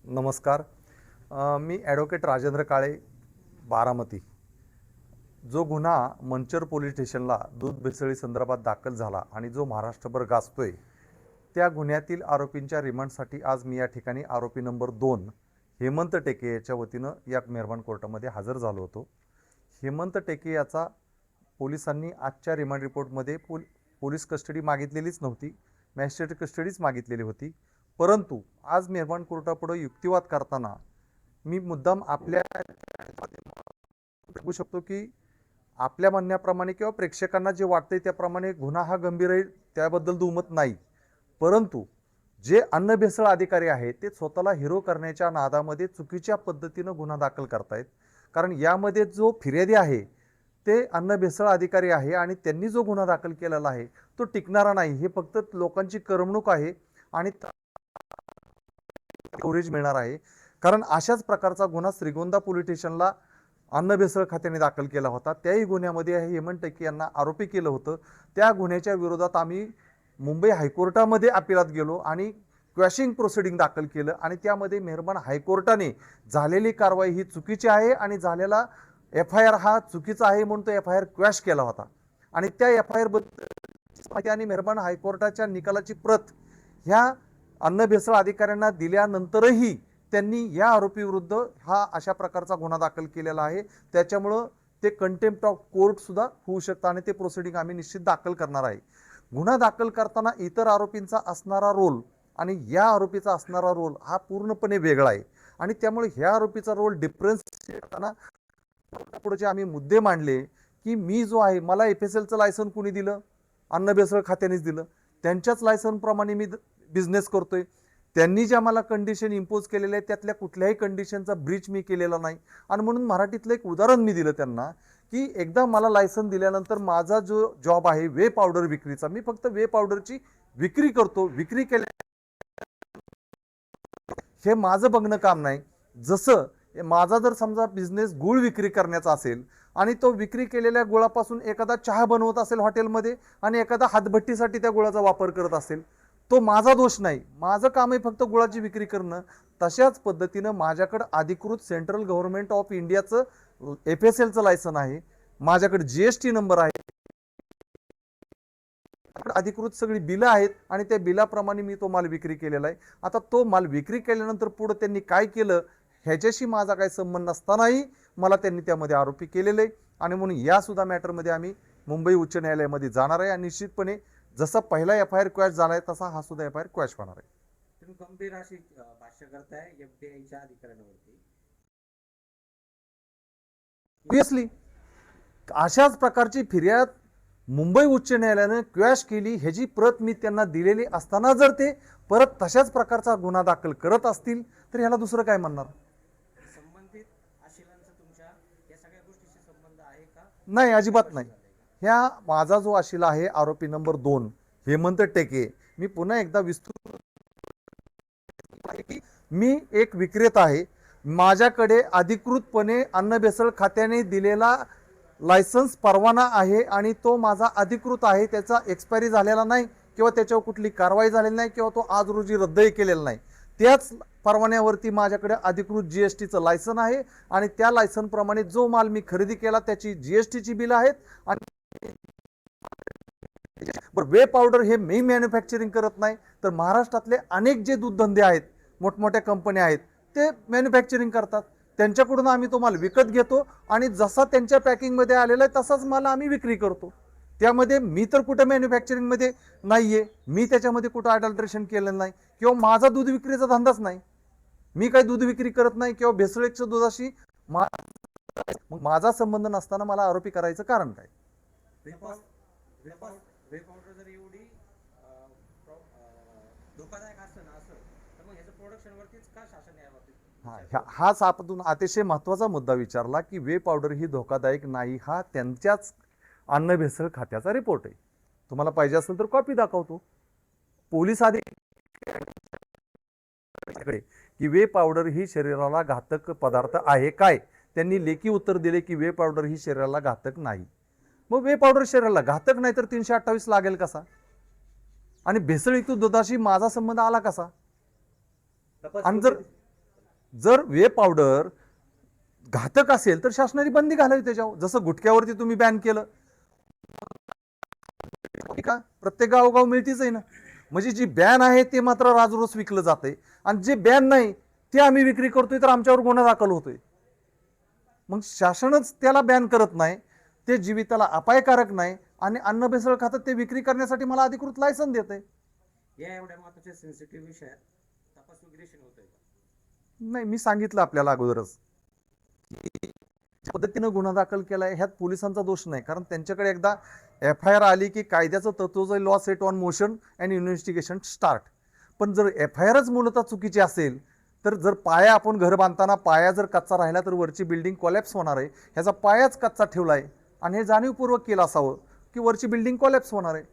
नमस्कार. मी ॲडव्होकेट राजेंद्र काळे, बारामती. जो गुन्हा मंचर पोलीस स्टेशनला दूध भेसळी संदर्भात दाखल झाला आणि जो महाराष्ट्रभर गाजतोय, त्या गुन्ह्यातील आरोपींच्या रिमांडसाठी आज मी या ठिकाणी आरोपी नंबर 2 हेमंत टेके याच्या वतीनं या मेहरबान कोर्टामध्ये हजर झालो होतो. हेमंत टेके याचा पोलिसांनी आजच्या रिमांड रिपोर्टमध्ये पोलीस कस्टडी मागितलेलीच नव्हती, मॅजिस्ट्रेट कस्टडीच मागितलेली होती. परंतु आज मेहरबान कोर्टापुढे युक्तिवाद करताना मी मुद्दाम आपल्या बघू शकतो की आपल्या म्हणण्याप्रमाणे किंवा प्रेक्षकांना जे वाटते त्याप्रमाणे गुन्हा हा गंभीर आहे, त्याबद्दल दुमत नाही. परंतु जे अन्न भेसळ अधिकारी आहेत ते स्वतःला हिरो करण्याच्या नादामध्ये चुकीच्या पद्धतीनं गुन्हा दाखल करतायत. कारण यामध्ये जो फिर्यादी आहे ते अन्न भेसळ अधिकारी आहे आणि त्यांनी जो गुन्हा दाखल केलेला आहे तो टिकणारा नाही. हे फक्त लोकांची करमणूक आहे आणि कव्हरेज मिळणार आहे. कारण अशाच प्रकारचा गुन्हा श्रीगोंदा पोलीस स्टेशनला अन्न भेसळ खात्याने दाखल केला होता. त्याही गुन्ह्यामध्ये हेमंत टेके यांना आरोपी केलं होतं. त्या गुन्ह्याच्या विरोधात आम्ही मुंबई हायकोर्टामध्ये अपिलात गेलो आणि क्वॅशिंग प्रोसिडिंग दाखल केलं आणि त्यामध्ये मेहरबान हायकोर्टाने झालेली कारवाई ही चुकीची आहे आणि झालेला FIR हा चुकीचा आहे म्हणून तो FIR क्वॅश केला होता. आणि त्या FIR बद्दल आणि मेहरबान हायकोर्टाच्या निकालाची प्रत ह्या अन्न भेसळ अधिकाऱ्यांना दिल्यानंतरही त्यांनी या आरोपी विरुद्ध हा अशा प्रकारचा गुन्हा दाखल केलेला आहे. त्याच्यामुळं ते कंटेम्प्ट ऑफ कोर्ट सुद्धा होऊ शकतं आणि ते प्रोसिडिंग आम्ही निश्चित दाखल करणार आहे. गुन्हा दाखल करताना इतर आरोपींचा असणारा रोल आणि या आरोपीचा असणारा रोल हा पूर्णपणे वेगळा आहे आणि त्यामुळे ह्या आरोपीचा रोल डिफरन्स करताना पुढचे आम्ही मुद्दे मांडले की मी जो आहे मला FSLचं लायसन कुणी दिलं? अन्न भेसळ खात्यानेच दिलं. त्यांच्याच लायसनप्रमाणे मी बिझनेस करतोय. त्यांनी ज्या मला कंडिशन इम्पोज केलेल्या आहेत त्यातल्या कुठल्याही कंडिशनचा ब्रीच मी केलेला नाही. आणि म्हणून मराठीतलं एक उदाहरण मी दिलं त्यांना की एकदा मला लायसन दिल्यानंतर माझा जो जॉब आहे वे पावडर विक्रीचा, मी फक्त वे पावडरची विक्री करतो. विक्री केल्या हे माझं बघणं काम नाही. जसं माझा जर समजा बिझनेस गुळ विक्री करण्याचा असेल आणि तो विक्री केलेल्या गुळापासून एखादा चहा बनवत असेल हॉटेलमध्ये आणि एखादा हातभट्टीसाठी त्या गुळाचा वापर करत असेल, तो माझा दोष नाही. माझं काम आहे फक्त गुळाची विक्री करणं. तशाच पद्धतीनं माझ्याकडे अधिकृत सेंट्रल गव्हर्नमेंट ऑफ इंडियाचं FSLचं लायसन आहे, माझ्याकडे GST नंबर आहे, अधिकृत सगळी बिलं आहेत आणि त्या बिलाप्रमाणे मी तो माल विक्री केलेला आहे. आता तो माल विक्री केल्यानंतर पुढे त्यांनी काय केलं ह्याच्याशी माझा काही संबंध नसतानाही मला त्यांनी त्यामध्ये आरोपी केलेले आणि म्हणून या सुद्धा मॅटरमध्ये आम्ही मुंबई उच्च न्यायालयामध्ये जाणार आहे आणि निश्चितपणे जसा पहिला FIR क्वॅश झालाय तसा हा सुद्धा FIR क्वॅश होणार आहे. तुम्ही गंभीर अशी भाष्य करताय FDIच्या अधिकाऱ्यांवरती. ऑब्विसली अशाच प्रकारची फिर्याद मुंबई उच्च न्यायालयाने क्वॅश केली ह्याची प्रत मी त्यांना दिलेली असताना जर ते परत तशाच प्रकारचा गुन्हा दाखल करत असतील तर ह्याला दुसरं काय म्हणणार? संबंधित आशिलांचा तुमच्या या सगळ्या गोष्टीशी संबंध आहे का? नाही, अजिबात नाही. ह्या माझा जो आशिला आहे आरोपी नंबर 2 हेमंत टेके, मी पुन्हा एकदा विस्तृत मी एक विक्रेता आहे. माझ्याकडे अधिकृतपणे अन्न भेसळ खात्याने दिलेला लायसन्स परवाना आहे आणि तो माझा अधिकृत आहे. त्याचा एक्सपायरी झालेला नाही किंवा त्याच्यावर कुठली कारवाई झालेली नाही किंवा तो आज रोजी रद्दही केलेला नाही. त्याच परवान्यावरती माझ्याकडे अधिकृत GSTचं लायसन आहे आणि त्या लायसनप्रमाणे जो माल मी खरेदी केला त्याची GSTची बिलं आहेत. आणि वे पावडर हे मी मॅन्युफॅक्चरिंग करत नाही तर महाराष्ट्रातले अनेक जे दूध धंदे आहेत, मोठमोठ्या कंपन्या आहेत, ते मॅन्युफॅक्चरिंग करतात. त्यांच्याकडून आम्ही तो माल विकत घेतो आणि जसा त्यांच्या पॅकिंगमध्ये आलेला आहे तसाच माल आम्ही विक्री करतो. त्यामध्ये मी तर कुठं मॅन्युफॅक्चरिंगमध्ये नाहीये, मी त्याच्यामध्ये कुठं अडल्ट्रेशन केलेलं नाही किंवा माझा दूध विक्रीचा धंदाच नाही. मी काही दूध विक्री करत नाही किंवा भेसळयुक्त दुधाशी माझा संबंध नसताना मला आरोपी करायचं कारण काय? वे पावडर जर एवढी धोकादायक असतं ना असं तर मग ह्याचं प्रोडक्शन वरतीच का शासन यावरती? हाच आपण अतिशय महत्त्वाचा मुद्दा विचारला की वे पावडर ही धोकादायक नाही. हा त्यांच्याच अन्न भेसळ खात्याचा रिपोर्ट आहे. तुम्हाला पाहिजे असेल तर कॉपी दाखवतो. पोलीस अधिकारी की वे पावडर ही शरीराला घातक पदार्थ आहे काय? त्यांनी लेखी उत्तर दिले की वे पावडर ही शरीराला घातक नाही. मग वे पावडर शरीराला घातक नाही तर 328 लागेल कसा? आणि भेसळयुक्त दुधाशी माझा संबंध आला कसा? आणि जर जर वे पावडर घातक असेल तर शासनाने बंदी घालावी त्याच्यावर, जसं गुटख्यावरती तुम्ही बॅन केलं. का प्रत्येक गावोगाव मिळतीच आहे ना. म्हणजे जी बॅन आहे ते मात्र राजरोस विकलं जाते आणि जे बॅन नाही ते आम्ही विक्री करतोय तर आमच्यावर गुन्हा दाखल होतोय. मग शासनच त्याला बॅन करत नाही, ते जीविताला अपायकारक नाही आणि अन्न भेसळ खातं ते विक्री करण्यासाठी मला अधिकृत लायसन देते. या एवढ्या महत्वाच्या सेन्सिटिव्ह विषयात तपास विग्रेशन होतंय का? नाही, मी सांगितलं आपल्याला अगोदरच ज्या पद्धतीनं गुन्हा दाखल केलाय ह्यात पोलिसांचा दोष नाही, कारण त्यांच्याकडे एकदा FIR आली की कायद्याचं तत्व law set on motion and investigation start. पण जर FIRच मूलतः चुकीची असेल तर जर पाया आपण घर बांधताना पाया जर कच्चा राहिला तर वरची बिल्डिंग कोलॅप्स होणार आहे, ह्याचा पायाच कच्चा ठेवलाय आणि हे जाणीवपूर्वक केलं असावं की वरची बिल्डिंग कोलॅप्स होणार आहे.